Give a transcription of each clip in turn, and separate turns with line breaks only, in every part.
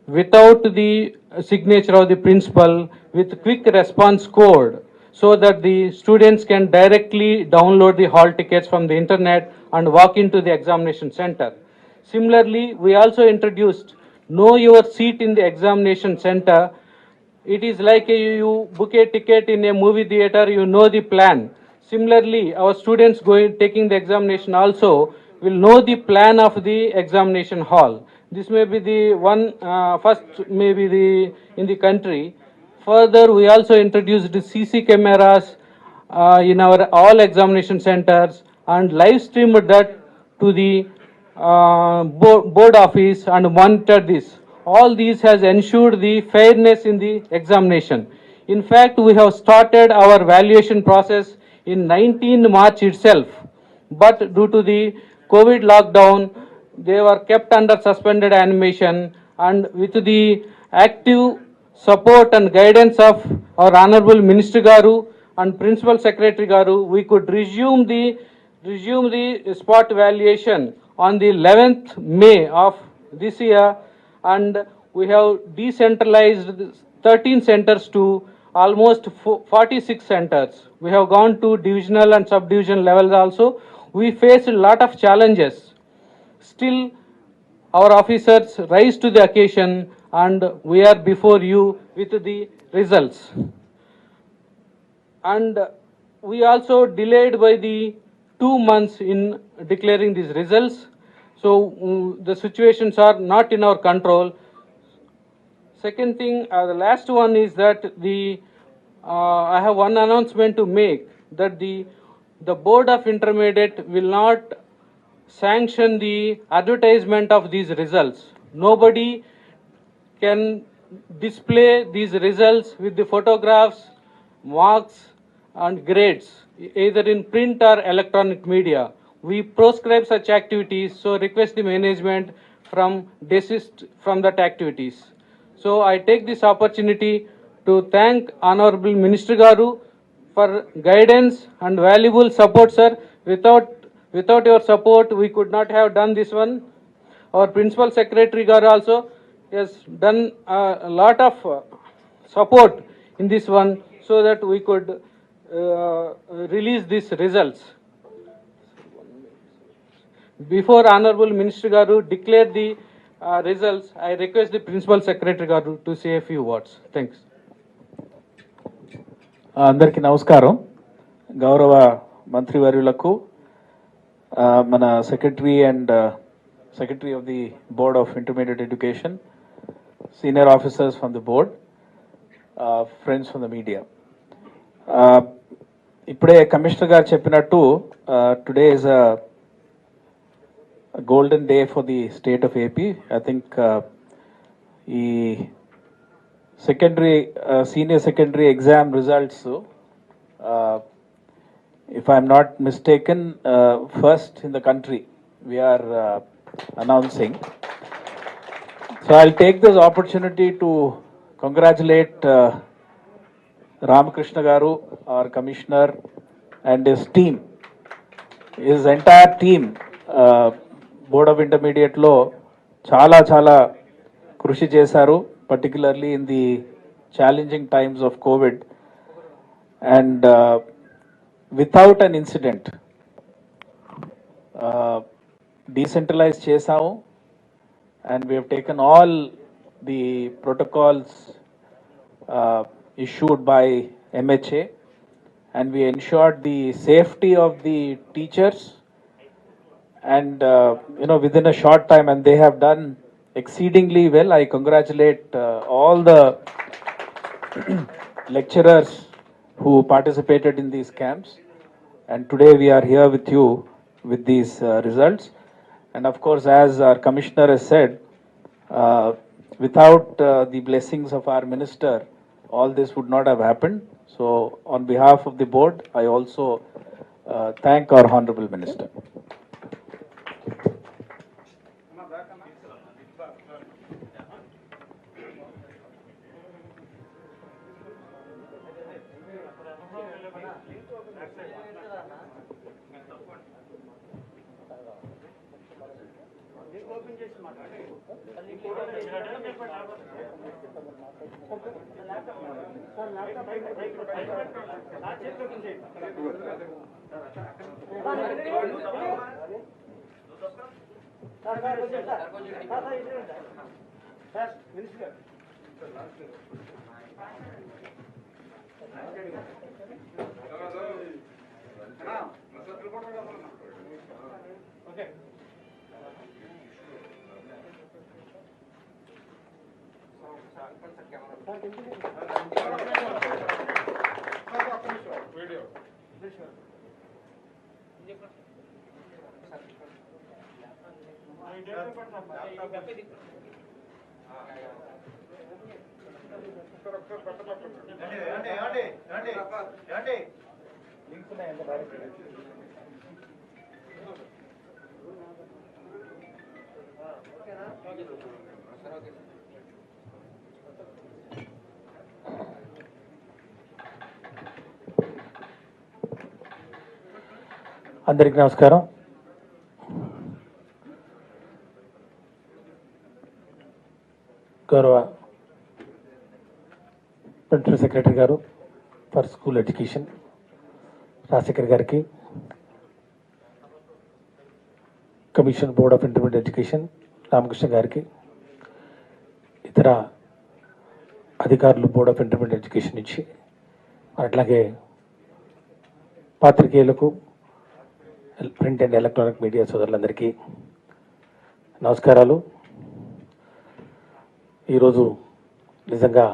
without the signature of the principal with quick response code so that the students can directly download the hall tickets from the internet and walk into the examination center. Similarly, we also introduced know your seat in the examination center. It is like you book a ticket in a movie theater, you know the plan. Similarly, our students going taking the examination also will know the plan of the examination hall. This may be the one first maybe the in the country. Further, we also introduced the CC cameras in our all examination centers and live streamed that to the board office and monitored this. All these has ensured the fairness in the examination. In fact, we have started our valuation process in 19 March itself, but due to the COVID lockdown, they were kept under suspended animation, and with the active support and guidance of our Honorable Minister Garu and Principal Secretary Garu, we could resume the spot valuation on the 11th May of this year, and we have decentralized 13 centers to almost 46 centers. We have gone to divisional and subdivision levels also. We faced a lot of challenges. Still, our officers rise to the occasion and we are before you with the results. And we also delayed by the 2 months in declaring these results. So the situations are not in our control. Second thing, the last one is that I have one announcement to make that the Board of Intermediate will not sanction the advertisement of these results. Nobody can display these results with the photographs, marks, and grades, either in print or electronic media. We proscribe such activities, so request the management from desist from that activities. So I take this opportunity to thank Honorable Minister Garu for guidance and valuable support, sir. Without your support, we could not have done this one. Our Principal Secretary Garu also has done a lot of support in this one so that we could release these results. Before Honorable Minister Garu declare the results, I request the Principal Secretary Garu to say a few words. Thanks.
అందరికీ నమస్కారం. గౌరవ మంత్రివర్యులకు, మన secretary and secretary of the board of intermediate education, senior officers from the board, friends from the media. ఇప్పుడే commissioner గారు చెప్పినట్టు today is a golden day for the state of AP. I think ఈ secondary senior secondary exam results, if I'm not mistaken, first in the country we are announcing. So I'll take this opportunity to congratulate Ramakrishna Garu, our commissioner, and his team, his entire team. Board of Intermediate లో చాలా చాలా కృషి చేశారు, particularly in the challenging times of COVID, and without an incident decentralized చేసాము, and we have taken all the protocols issued by MHA, and we ensured the safety of the teachers, and within a short time, and they have done exceedingly well. I congratulate all the lecturers who participated in these camps, and today we are here with you with these results. And of course, as our commissioner has said, without the blessings of our minister, all this would not have happened. So on behalf of the board, I also thank our honorable minister.
అందరికీ నమస్కారం. గౌరవ principal secretary గారు for school education Rajasekhar గారికి, commission board of intermediate education Ramakrishna గారికి, ఇతర అధికారులు board of intermediate education నుంచి, అట్లాగే పాత్రికేయులకు, ప్రింట్ అండ్ ఎలక్ట్రానిక్ మీడియా సోదరులందరికీ నమస్కారాలు. ఈరోజు నిజంగా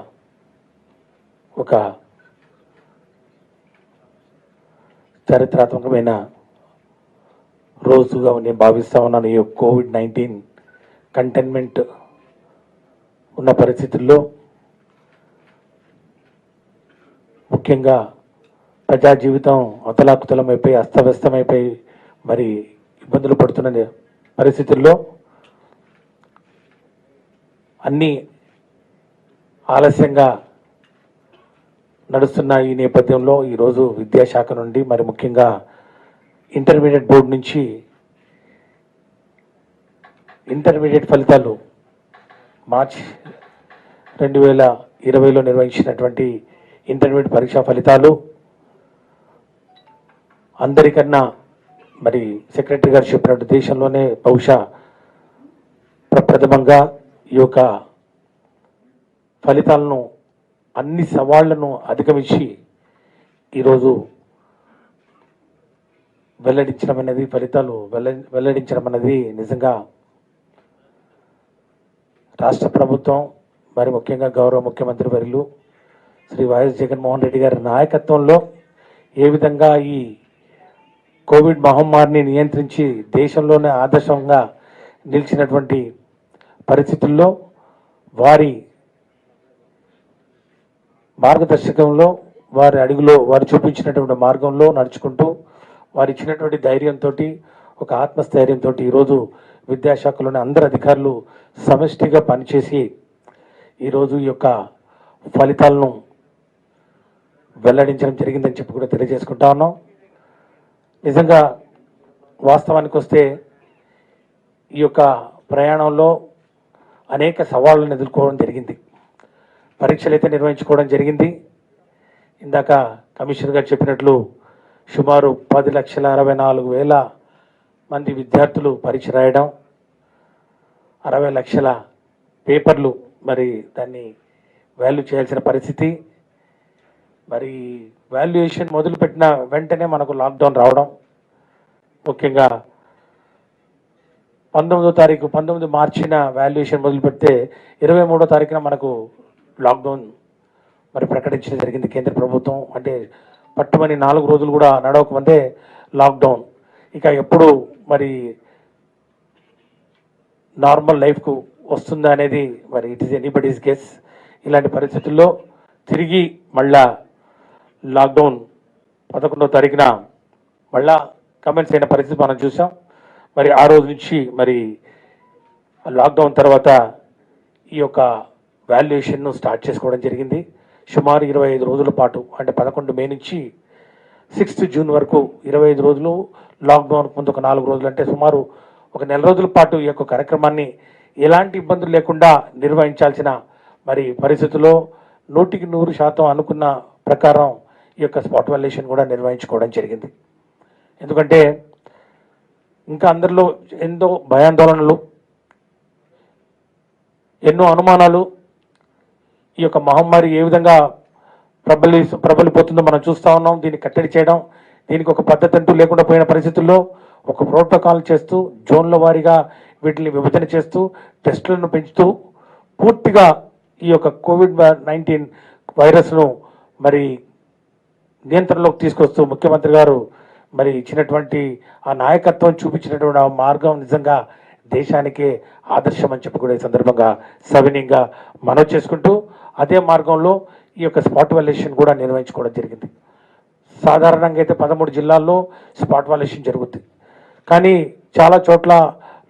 ఒక చారిత్రాత్మకమైన రోజుగా నేను భావిస్తా ఉన్నాను. ఈ కోవిడ్-19 కంటైన్మెంట్ ఉన్న పరిస్థితుల్లో ముఖ్యంగా ప్రజా జీవితం అతలాకుతలమైపోయి అస్తవ్యస్తమైపోయి మరి ఇబ్బందులు పడుతున్న పరిస్థితుల్లో అన్నీ ఆలస్యంగా నడుస్తున్న ఈ నేపథ్యంలో ఈరోజు విద్యాశాఖ నుండి మరి ముఖ్యంగా ఇంటర్మీడియట్ బోర్డు నుంచి ఇంటర్మీడియట్ ఫలితాలు మార్చ్ 2020లో నిర్వహించినటువంటి ఇంటర్మీడియట్ పరీక్షా ఫలితాలు అందరికన్నా మరి సెక్రటరీ గారు చెప్పినట్టు దేశంలోనే బహుశా ప్రప్రథమంగా ఈ యొక్క ఫలితాలను అన్ని సవాళ్లను అధిగమించి ఈరోజు వెల్లడించడం అనేది ఫలితాలు వెల్లడించడం అనేది నిజంగా రాష్ట్ర ప్రభుత్వం మరి ముఖ్యంగా గౌరవ ముఖ్యమంత్రి వర్యులు శ్రీ వైఎస్ జగన్మోహన్ రెడ్డి గారి నాయకత్వంలో ఏ విధంగా ఈ కోవిడ్ మహమ్మారిని నియంత్రించి దేశంలోనే ఆదర్శంగా నిలిచినటువంటి పరిస్థితుల్లో వారి మార్గదర్శకంలో వారి అడుగులో వారు చూపించినటువంటి మార్గంలో నడుచుకుంటూ వారు ఇచ్చినటువంటి ధైర్యంతో ఒక ఆత్మస్థైర్యంతో ఈరోజు విద్యాశాఖలోని అందరు అధికారులు సమిష్టిగా పనిచేసి ఈరోజు ఈ యొక్క ఫలితాలను వెల్లడించడం జరిగిందని చెప్పి కూడా తెలియజేసుకుంటా ఉన్నాం. నిజంగా వాస్తవానికి వస్తే ఈ యొక్క ప్రయాణంలో అనేక సవాళ్ళను ఎదుర్కోవడం జరిగింది. పరీక్షలు అయితే నిర్వహించుకోవడం జరిగింది. ఇందాక కమిషనర్ గారు చెప్పినట్లు సుమారు 10,64,000 మంది విద్యార్థులు పరీక్ష రాయడం, 60 లక్షల పేపర్లు మరి దాన్ని వాల్యూ చేయాల్సిన పరిస్థితి. మరి వాల్యుయేషన్ మొదలుపెట్టిన వెంటనే మనకు లాక్డౌన్ రావడం, ముఖ్యంగా 19 మార్చిన వాల్యుయేషన్ మొదలు పెడితే 23వ తారీఖున మనకు లాక్డౌన్ మరి ప్రకటించడం జరిగింది కేంద్ర ప్రభుత్వం. అంటే పట్టుమని 4 రోజులు కూడా నడవకముందే లాక్డౌన్. ఇక ఎప్పుడు మరి నార్మల్ లైఫ్కు వస్తుందా అనేది మరి ఇట్ ఈస్ ఎనీబడీస్ గెస్. ఇలాంటి పరిస్థితుల్లో తిరిగి మళ్ళా లాక్డౌన్ 11వ తారీఖున మళ్ళా కమెంట్స్ అయిన పరిస్థితి మనం చూసాం. మరి ఆ రోజు నుంచి మరి లాక్డౌన్ తర్వాత ఈ యొక్క వాల్యుయేషన్ను స్టార్ట్ చేసుకోవడం జరిగింది. సుమారు 25 రోజుల పాటు, అంటే 11 మే నుంచి 6 జూన్ వరకు 25 రోజులు, లాక్డౌన్ ముందు ఒక 4 రోజులు, అంటే సుమారు ఒక నెల రోజుల పాటు ఈ యొక్క కార్యక్రమాన్ని ఎలాంటి ఇబ్బందులు లేకుండా నిర్వహించాల్సిన మరి పరిస్థితుల్లో 100% అనుకున్న ప్రకారం ఈ యొక్క స్పాట్ వాల్యుయేషన్ కూడా నిర్వహించుకోవడం జరిగింది. ఎందుకంటే ఇంకా అందరిలో ఎంతో భయాందోళనలు, ఎన్నో అనుమానాలు, ఈ యొక్క మహమ్మారి ఏ విధంగా ప్రబలిపోతుందో మనం చూస్తూ ఉన్నాం. దీన్ని కట్టడి చేయడం, దీనికి ఒక పద్ధతి అంటూ లేకుండా పోయిన పరిస్థితుల్లో ఒక ప్రోటోకాల్ చేస్తూ జోన్ల వారీగా వీటిని విభజన చేస్తూ టెస్టులను పెంచుతూ పూర్తిగా ఈ యొక్క COVID-19 వైరస్ను మరి నియంత్రణలోకి తీసుకొస్తూ ముఖ్యమంత్రి గారు మరి ఇచ్చినటువంటి ఆ నాయకత్వం, చూపించినటువంటి ఆ మార్గం నిజంగా దేశానికే ఆదర్శం అని చెప్పి కూడా ఈ సందర్భంగా సవినీయంగా మనవి చేసుకుంటూ అదే మార్గంలో ఈ యొక్క స్పాట్ వాల్యుయేషన్ కూడా నిర్వహించుకోవడం జరిగింది. సాధారణంగా అయితే 13 జిల్లాల్లో స్పాట్ వాల్యుయేషన్ జరుగుద్ది. కానీ చాలా చోట్ల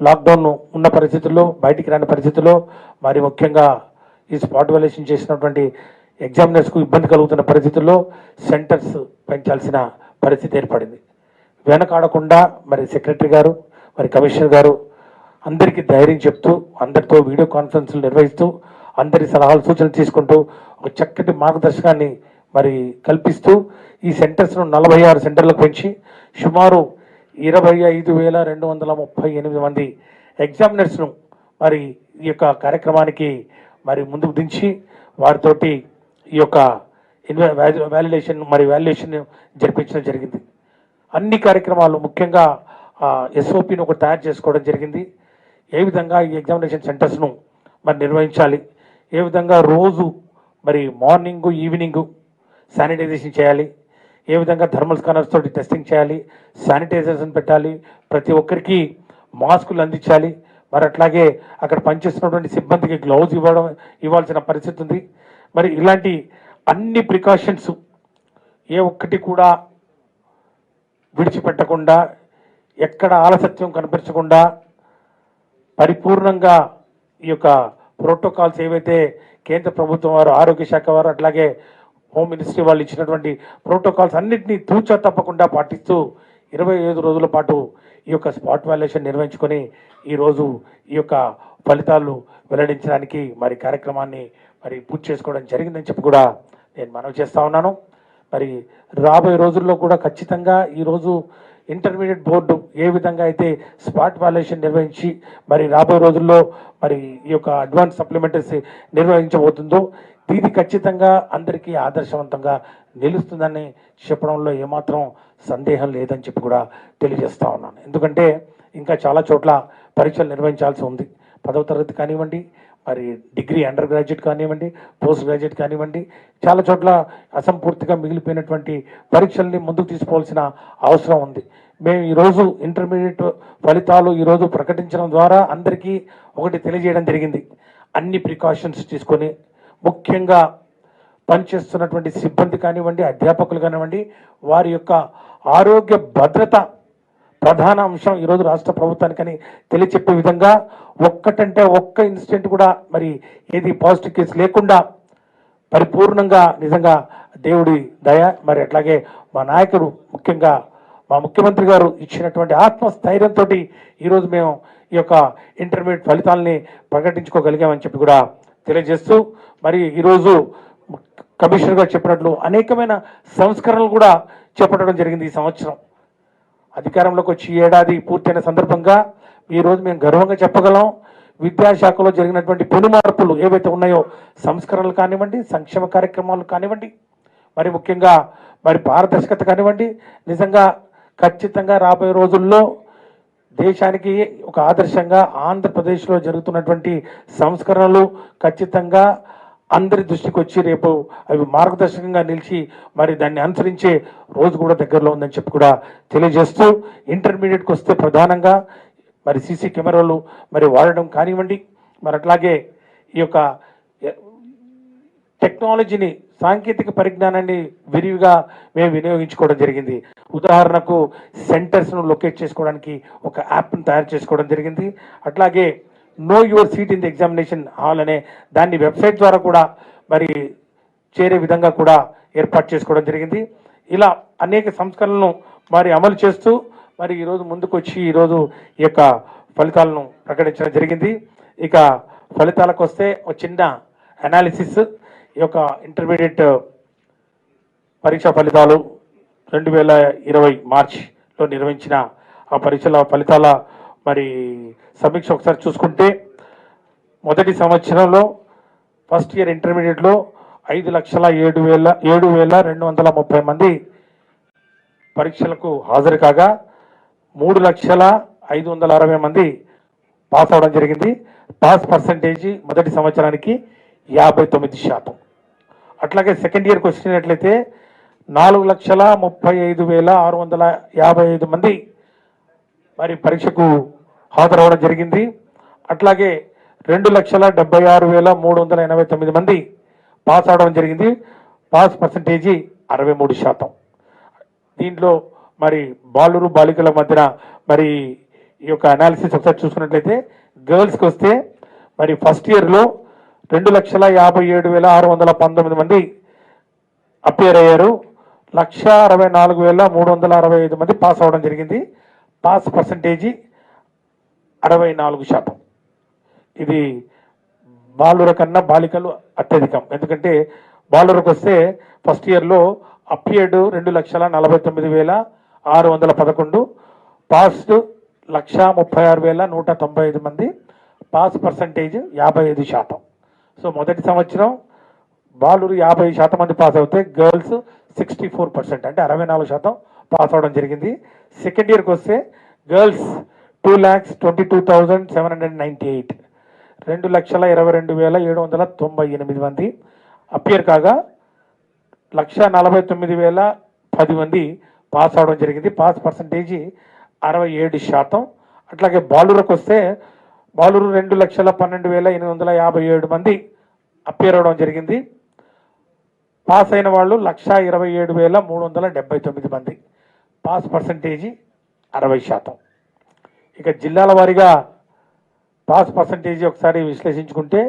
లాక్డౌన్ ఉన్న పరిస్థితుల్లో, బయటికి రాని పరిస్థితుల్లో, మరి ముఖ్యంగా ఈ స్పాట్ వాల్యుయేషన్ చేసినటువంటి ఎగ్జామినర్స్కు ఇబ్బంది కలుగుతున్న పరిస్థితుల్లో సెంటర్స్ పెంచాల్సిన పరిస్థితి ఏర్పడింది. వెనకాడకుండా మరి సెక్రటరీ గారు, మరి కమిషనర్ గారు అందరికీ ధైర్యం చెప్తూ, అందరితో వీడియో కాన్ఫరెన్స్లు నిర్వహిస్తూ, అందరి సలహాలు సూచనలు తీసుకుంటూ ఒక చక్కటి మార్గదర్శకాన్ని మరి కల్పిస్తూ ఈ సెంటర్స్ను 46 సెంటర్లకు పెంచి సుమారు 25,238 మంది ఎగ్జామినర్స్ను మరి ఈ యొక్క కార్యక్రమానికి మరి ముందుకు దించి వారితోటి ఈ యొక్క వాల్యుయేషన్ జరిపించడం జరిగింది. అన్ని కార్యక్రమాలు ముఖ్యంగా SOPని ఒకటి తయారు చేసుకోవడం జరిగింది. ఏ విధంగా ఈ ఎగ్జామినేషన్ సెంటర్స్ను మరి నిర్వహించాలి, ఏ విధంగా రోజు మరి మార్నింగ్ ఈవినింగ్ శానిటైజేషన్ చేయాలి, ఏ విధంగా థర్మల్ స్కానర్స్ తోటి టెస్టింగ్ చేయాలి, శానిటైజేషన్ పెట్టాలి, ప్రతి ఒక్కరికి మాస్కులు అందించాలి, మరి అట్లాగే అక్కడ పనిచేస్తున్నటువంటి సిబ్బందికి గ్లౌజ్ ఇవ్వాల్సిన పరిస్థితి ఉంది. మరి ఇలాంటి అన్ని ప్రికాషన్స్ ఏ ఒక్కటి కూడా విడిచిపెట్టకుండా, ఎక్కడ ఆలస్యం కనిపించకుండా పరిపూర్ణంగా ఈ యొక్క ప్రోటోకాల్స్ ఏవైతే కేంద్ర ప్రభుత్వం వారు, ఆరోగ్య శాఖ వారు, అట్లాగే హోమ్ మినిస్ట్రీ వాళ్ళు ఇచ్చినటువంటి ప్రోటోకాల్స్ అన్నింటినీ తూచా తప్పకుండా పాటిస్తూ 25 రోజుల పాటు ఈ యొక్క స్పాట్ వాల్యుయేషన్ నిర్వహించుకొని ఈరోజు ఈ యొక్క ఫలితాలు వెల్లడించడానికి మరి కార్యక్రమాన్ని మరి పూర్తి చేసుకోవడం జరిగిందని చెప్పి కూడా నేను మనవి చేస్తూ ఉన్నాను. మరి రాబోయే రోజుల్లో కూడా ఖచ్చితంగా ఈరోజు ఇంటర్మీడియట్ బోర్డు ఏ విధంగా అయితే స్పాట్ వాల్యుయేషన్ నిర్వహించి మరి రాబోయే రోజుల్లో మరి ఈ యొక్క అడ్వాన్స్ సప్లిమెంటరీస్ నిర్వహించబోతుందో ఇది ఖచ్చితంగా అందరికీ ఆదర్శవంతంగా నిలుస్తుందని చెప్పడంలో ఏమాత్రం సందేహం లేదని చెప్పి కూడా తెలియజేస్తా ఉన్నాను. ఎందుకంటే ఇంకా చాలా చోట్ల పరీక్షలు నిర్వహించాల్సి ఉంది. 10వ తరగతి కానివ్వండి, మరి డిగ్రీ అండర్ గ్రాడ్యుయేట్ కానివ్వండి, పోస్ట్ గ్రాడ్యుయేట్ కానివ్వండి, చాలా చోట్ల అసంపూర్తిగా మిగిలిపోయినటువంటి పరీక్షల్ని ముందుకు తీసుకోవాల్సిన అవసరం ఉంది. మేము ఈరోజు ఇంటర్మీడియట్ ఫలితాలు ఈరోజు ప్రకటించడం ద్వారా అందరికీ ఒకటి తెలియజేయడం జరిగింది. అన్ని ప్రికాషన్స్ తీసుకొని ముఖ్యంగా పనిచేస్తున్నటువంటి సిబ్బంది కానివ్వండి, అధ్యాపకులు కానివ్వండి, వారి యొక్క ఆరోగ్య భద్రత ప్రధాన అంశం ఈరోజు రాష్ట్ర ప్రభుత్వానికని తెలియచెప్పే విధంగా ఒక్కటంటే ఒక్క ఇన్సిడెంట్ కూడా మరి ఏది పాజిటివ్ కేసు లేకుండా పరిపూర్ణంగా నిజంగా దేవుడి దయ, మరి అట్లాగే మా నాయకుడు ముఖ్యంగా మా ముఖ్యమంత్రి గారు ఇచ్చినటువంటి ఆత్మస్థైర్యంతో ఈరోజు మేము ఈ యొక్క ఇంటర్మీడియట్ ఫలితాలని ప్రకటించుకోగలిగామని చెప్పి కూడా తెలియజేస్తూ, మరి ఈరోజు కమిషనర్ గారు చెప్పినట్లు అనేకమైన సంస్కరణలు కూడా చేపట్టడం జరిగింది. ఈ సంవత్సరం అధికారంలోకి వచ్చి ఏడాది పూర్తయిన సందర్భంగా ఈరోజు మేము గర్వంగా చెప్పగలం, విద్యాశాఖలో జరిగినటువంటి పెను మార్పులు ఏవైతే ఉన్నాయో, సంస్కరణలు కానివ్వండి, సంక్షేమ కార్యక్రమాలు కానివ్వండి, మరి ముఖ్యంగా మరి పారదర్శకత కానివ్వండి, నిజంగా ఖచ్చితంగా రాబోయే రోజుల్లో దేశానికి ఒక ఆదర్శంగా ఆంధ్రప్రదేశ్లో జరుగుతున్నటువంటి సంస్కరణలు ఖచ్చితంగా అందరి దృష్టికి వచ్చి రేపు అవి మార్గదర్శకంగా నిలిచి మరి దాన్ని అనుసరించే రోజు కూడా దగ్గరలో ఉందని చెప్పి కూడా తెలియజేస్తూ, ఇంటర్మీడియట్కి వస్తే ప్రధానంగా మరి సీసీ కెమెరాలు మరి వాడడం కానివ్వండి, మరి అట్లాగే ఈ యొక్క టెక్నాలజీని, సాంకేతిక పరిజ్ఞానాన్ని విరివిగా మేము వినియోగించుకోవడం జరిగింది. ఉదాహరణకు సెంటర్స్ను లొకేట్ చేసుకోవడానికి ఒక యాప్ను తయారు చేసుకోవడం జరిగింది. అట్లాగే know your seat in the examination hall అనే దాన్ని వెబ్సైట్ ద్వారా కూడా మరి చేరే విధంగా కూడా ఏర్పాటు చేసుకోవడం జరిగింది. ఇలా అనేక సంస్కరణలను మరి అమలు చేస్తూ మరి ఈరోజు ముందుకు వచ్చి ఈరోజు ఈ యొక్క ఫలితాలను ప్రకటించడం జరిగింది. ఇక ఫలితాలకు వస్తే ఒక చిన్న అనాలిసిస్. ఈ యొక్క ఇంటర్మీడియట్ పరీక్ష ఫలితాలు 2020 మార్చ్లో నిర్వహించిన ఆ పరీక్షల ఫలితాల మరి సమీక్ష ఒకసారి చూసుకుంటే, మొదటి సంవత్సరంలో ఫస్ట్ ఇయర్ ఇంటర్మీడియట్లో 5,07,230 మంది పరీక్షలకు హాజరు కాగా 3,05,60 మంది పాస్ అవడం జరిగింది. పాస్ పర్సంటేజీ మొదటి సంవత్సరానికి 59%. అట్లాగే సెకండ్ ఇయర్కి వచ్చినట్లయితే 4,35,655 మంది మరి పరీక్షకు హాజరవడం జరిగింది. అట్లాగే 2,76,389 మంది పాస్ అవడం జరిగింది. Pass percentage 63%. దీంట్లో మరి బాలురు బాలికల మధ్యన మరి ఈ యొక్క అనాలిసిస్ ఒకసారి చూసుకున్నట్లయితే, గర్ల్స్కి వస్తే మరి ఫస్ట్ ఇయర్లో 2,57,619 మంది అపియర్ అయ్యారు. 1,64,365 మంది పాస్ అవడం జరిగింది. Pass percentage 64%. ఇది బాలుర కన్నా బాలికలు అత్యధికం. ఎందుకంటే బాలురకు వస్తే ఫస్ట్ ఇయర్లో అపియర్డ్ 2,49,611, పాస్డ్ 1,36,195 మంది. Pass percentage 55%. సో మొదటి సంవత్సరం బాలురు 50% మంది పాస్ అవుతే గర్ల్స్ 64%, అంటే 64% పాస్ అవడం జరిగింది. సెకండ్ ఇయర్కి వస్తే గర్ల్స్ 2,22,798, 2,22,798 మంది అపియర్ కాగా 1,49,010 మంది పాస్ అవడం జరిగింది. Pass percentage 67%. అట్లాగే బాలురకు వస్తే బాలురు 2,12,857 మంది అపియర్ అవడం జరిగింది. పాస్ అయిన వాళ్ళు 1,27,379 మంది. Pass percentage 60%. ఇక జిల్లాల వారీగా పాస్ పర్సంటేజీ ఒకసారి విశ్లేషించుకుంటే,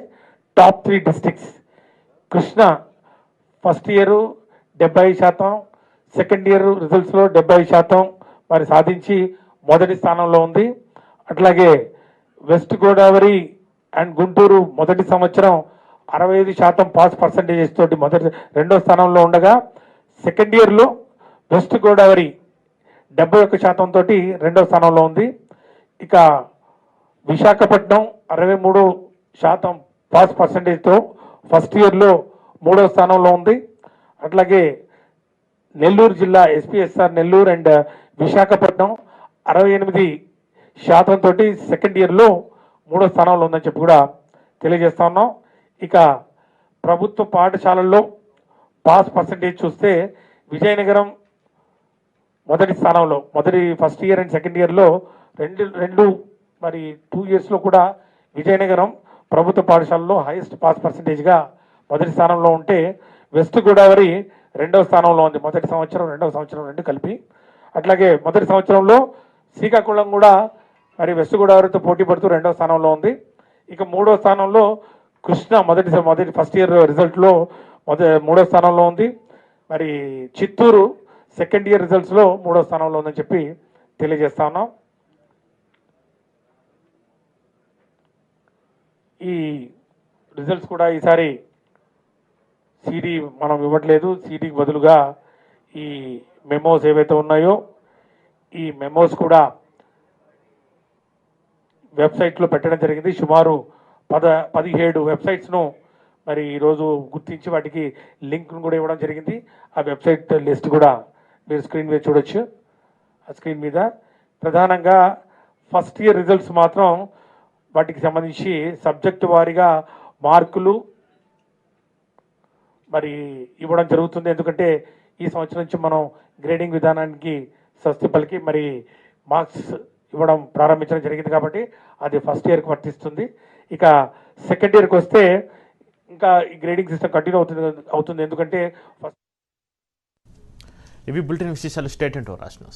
top 3 districts: Krishna first year 70%, second year రిజల్ట్స్లో 70% మరి సాధించి మొదటి స్థానంలో ఉంది. అట్లాగే వెస్ట్ గోదావరి అండ్ గుంటూరు మొదటి సంవత్సరం 65% పాస్ పర్సంటేజెస్ తోటి రెండో స్థానంలో ఉండగా, సెకండ్ ఇయర్లో వెస్ట్ గోదావరి 71% తోటి రెండో స్థానంలో ఉంది. ఇక విశాఖపట్నం 63% పాస్ పర్సంటేజ్తో ఫస్ట్ ఇయర్లో మూడో స్థానంలో ఉంది. అట్లాగే నెల్లూరు జిల్లా ఎస్పీఎస్ఆర్ నెల్లూరు అండ్ విశాఖపట్నం 68% తోటి సెకండ్ ఇయర్లో మూడో స్థానంలో ఉందని చెప్పి కూడా తెలియజేస్తా ఉన్నాం. ఇక ప్రభుత్వ పాఠశాలల్లో పాస్ పర్సంటేజ్ చూస్తే విజయనగరం మొదటి స్థానంలో, ఫస్ట్ ఇయర్ అండ్ సెకండ్ ఇయర్లో రెండు మరి 2 ఇయర్స్లో కూడా విజయనగరం ప్రభుత్వ పాఠశాలలో హైయెస్ట్ పాస్ పర్సంటేజ్గా మొదటి స్థానంలో ఉంటే, వెస్ట్ గోదావరి రెండవ స్థానంలో ఉంది. మొదటి సంవత్సరం రెండవ సంవత్సరం రెండు కలిపి. అట్లాగే మొదటి సంవత్సరంలో శ్రీకాకుళం కూడా మరి వెస్ట్ గోదావరితో పోటీ పడుతూ రెండవ స్థానంలో ఉంది. ఇక మూడో స్థానంలో కృష్ణ మొదటి ఫస్ట్ ఇయర్ రిజల్ట్లో మూడో స్థానంలో ఉంది. మరి చిత్తూరు సెకండ్ ఇయర్ రిజల్ట్స్లో మూడో స్థానంలో ఉందని చెప్పి తెలియజేస్తా ఉన్నాం. ఈ రిజల్ట్స్ కూడా ఈసారి సీడీ మనం ఇవ్వట్లేదు. సీడీకి బదులుగా ఈ మెమోస్ ఏవైతే ఉన్నాయో ఈ మెమోస్ కూడా వెబ్సైట్లో పెట్టడం జరిగింది. సుమారు 17 వెబ్సైట్స్ను మరి ఈరోజు గుర్తించి వాటికి లింక్ను కూడా ఇవ్వడం జరిగింది. ఆ వెబ్సైట్ లిస్ట్ కూడా మీరు స్క్రీన్ మీద చూడొచ్చు. ఆ స్క్రీన్ మీద ప్రధానంగా ఫస్ట్ ఇయర్ రిజల్ట్స్ మాత్రం వాటికి సంబంధించి సబ్జెక్టు వారీగా మార్కులు మరి ఇవ్వడం జరుగుతుంది. ఎందుకంటే ఈ సంవత్సరం నుంచి మనం గ్రేడింగ్ విధానానికి స్వస్తి పలికి మరి మార్క్స్ ఇవ్వడం ప్రారంభించడం జరిగింది కాబట్టి అది ఫస్ట్ ఇయర్కి వర్తిస్తుంది. ఇక సెకండ్ ఇయర్కి వస్తే ఇంకా ఈ గ్రేడింగ్ సిస్టమ్ కంటిన్యూ అవుతుంది. ఎందుకంటే
ఇవి బులెటిన్ విశేషాలు. స్టేట్ అంటూ రాష్ట్రం